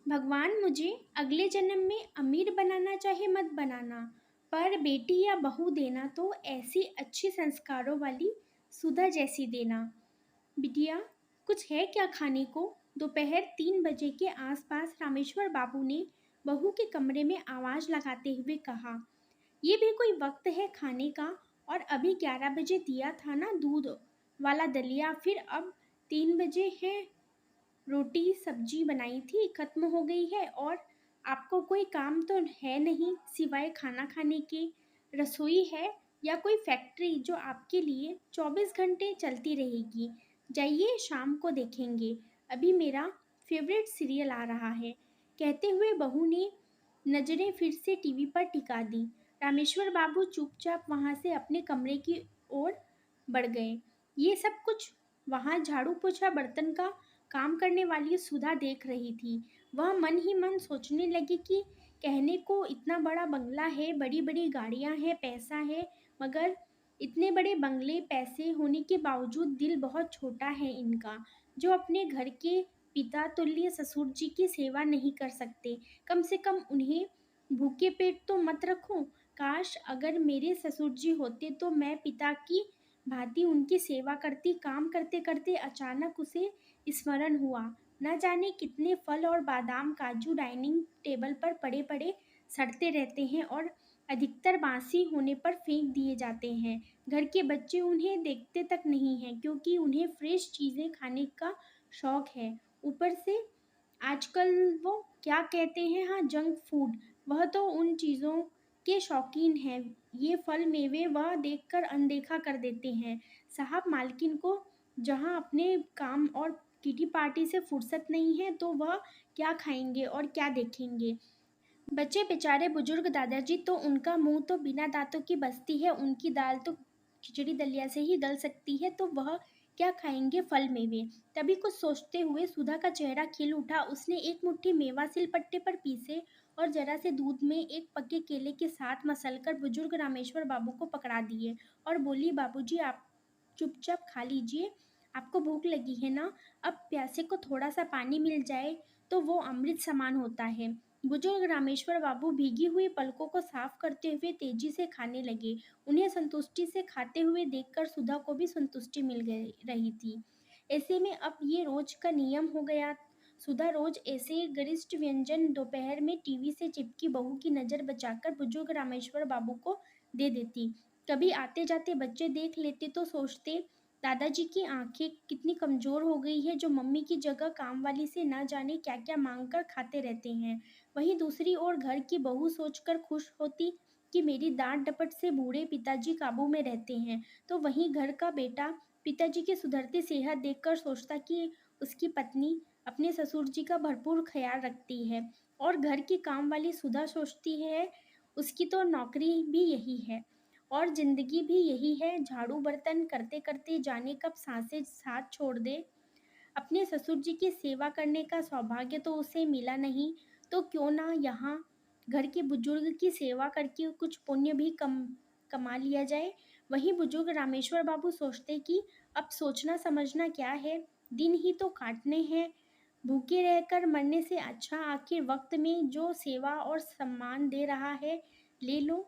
भगवान मुझे अगले जन्म में अमीर बनाना चाहे मत बनाना, पर बेटी या बहू देना तो ऐसी अच्छी संस्कारों वाली सुधा जैसी देना। बिटिया, कुछ है क्या खाने को? दोपहर 3 बजे के आसपास रामेश्वर बाबू ने बहू के कमरे में आवाज लगाते हुए कहा। ये भी कोई वक्त है खाने का? और अभी 11 बजे दिया था ना दूध वाला दलिया, फिर अब 3 बजे है। रोटी सब्जी बनाई थी, खत्म हो गई है। और आपको कोई काम तो है नहीं सिवाय खाना खाने के? रसोई है या कोई फैक्ट्री जो आपके लिए 24 घंटे चलती रहेगी? जाइए, शाम को देखेंगे, अभी मेरा फेवरेट सीरियल आ रहा है। कहते हुए बहू ने नजरें फिर से टीवी पर टिका दी। रामेश्वर बाबू चुपचाप वहां से अपने कमरे की ओर बढ़ गए। ये सब कुछ वहां झाड़ू पोछा बर्तन का काम करने वाली सुधा देख रही थी। वह मन ही मन सोचने लगी कि कहने को इतना बड़ा बंगला है, बड़ी बड़ी गाड़ियां हैं, पैसा है, मगर इतने बड़े बंगले पैसे होने के बावजूद दिल बहुत छोटा है इनका, जो अपने घर के पिता तुल्य ससुर जी की सेवा नहीं कर सकते। कम से कम उन्हें भूखे पेट तो मत रखो। काश अगर मेरे ससुर जी होते तो मैं पिता की भांति उनकी सेवा करती। काम करते करते अचानक उसे स्मरण हुआ, न जाने कितने फल और बादाम काजू डाइनिंग टेबल पर पड़े पड़े सड़ते रहते हैं और अधिकतर बासी होने पर फेंक दिए जाते हैं। घर के बच्चे उन्हें देखते तक नहीं हैं, क्योंकि उन्हें फ्रेश चीज़ें खाने का शौक है। ऊपर से आजकल वो क्या कहते हैं, हाँ, जंक फूड, वह तो उन चीज़ों के शौकीन हैं। ये फल मेवे वह देखकर अनदेखा कर देते हैं। साहब मालकिन को जहाँ अपने काम और किटी पार्टी से फुर्सत नहीं है, तो वह क्या खाएंगे और क्या देखेंगे? बच्चे बेचारे बुजुर्ग दादाजी, तो उनका मुंह तो बिना दांतों की बस्ती है। उनकी दाल तो खिचड़ी दलिया से ही गल सकती है, तो वह क्या खाएंगे फल मेवे? तभी कुछ सोचते हुए सुधा का चेहरा खिल उठा। उसने एक मुट्ठी मेवा सिलपट्टे पर पीसे और जरा से दूध में एक पके केले के साथ मसलकर बुजुर्ग रामेश्वर बाबू को पकड़ा दिए और बोली, बाबूजी, आप चुपचाप खा लीजिए। आपको भूख लगी है ना? अब प्यासे को थोड़ा सा पानी मिल जाए तो वो अमृत समान होता है। बुजुर्ग रामेश्वर बाबू भीगी हुई पलकों को साफ करते हुए तेजी से खाने लगे। उन्हें संतुष्टि से खाते हुए देखकर सुधा को भी संतुष्टि मिल गई रही थी। ऐसे में अब ये रोज का नियम हो गया। सुधा रोज ऐसे गरिष्ठ व्यंजन दोपहर में टीवी से चिपकी बहू की नजर बचाकर बुजुर्ग रामेश्वर बाबू को दे देती। कभी आते जाते बच्चे देख लेते तो सोचते, दादाजी की आंखें कितनी कमजोर हो गई है, जो मम्मी की जगह काम वाली से ना जाने क्या क्या मांग कर खाते रहते हैं। वहीं दूसरी ओर घर की बहू सोचकर खुश होती कि मेरी डांट डपट से बूढ़े पिताजी काबू में रहते हैं। तो वहीं घर का बेटा पिताजी की सुधरती सेहत देखकर सोचता कि उसकी पत्नी अपने ससुर जी का भरपूर ख्याल रखती है। और घर की काम वाली सुधा सोचती है, उसकी तो नौकरी भी यही है और जिंदगी भी यही है, झाड़ू बर्तन करते करते जाने कब सांसें साथ छोड़ दे। अपने ससुर जी की सेवा करने का सौभाग्य तो उसे मिला नहीं, तो क्यों ना यहाँ घर के बुजुर्ग की सेवा करके कुछ पुण्य भी कमा लिया जाए। वहीं बुजुर्ग रामेश्वर बाबू सोचते कि अब सोचना समझना क्या है, दिन ही तो काटने हैं। भूखे रहकर मरने से अच्छा आखिर वक्त में जो सेवा और सम्मान दे रहा है, ले लो।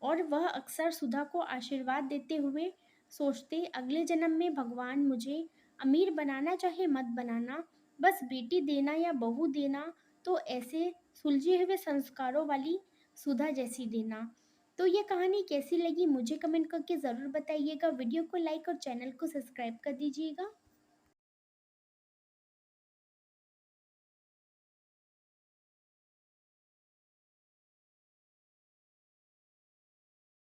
और वह अक्सर सुधा को आशीर्वाद देते हुए सोचते, अगले जन्म में भगवान मुझे अमीर बनाना चाहे मत बनाना, बस बेटी देना या बहू देना तो ऐसे सुलझे हुए संस्कारों वाली सुधा जैसी देना। तो ये कहानी कैसी लगी मुझे कमेंट करके ज़रूर बताइएगा। वीडियो को लाइक और चैनल को सब्सक्राइब कर दीजिएगा।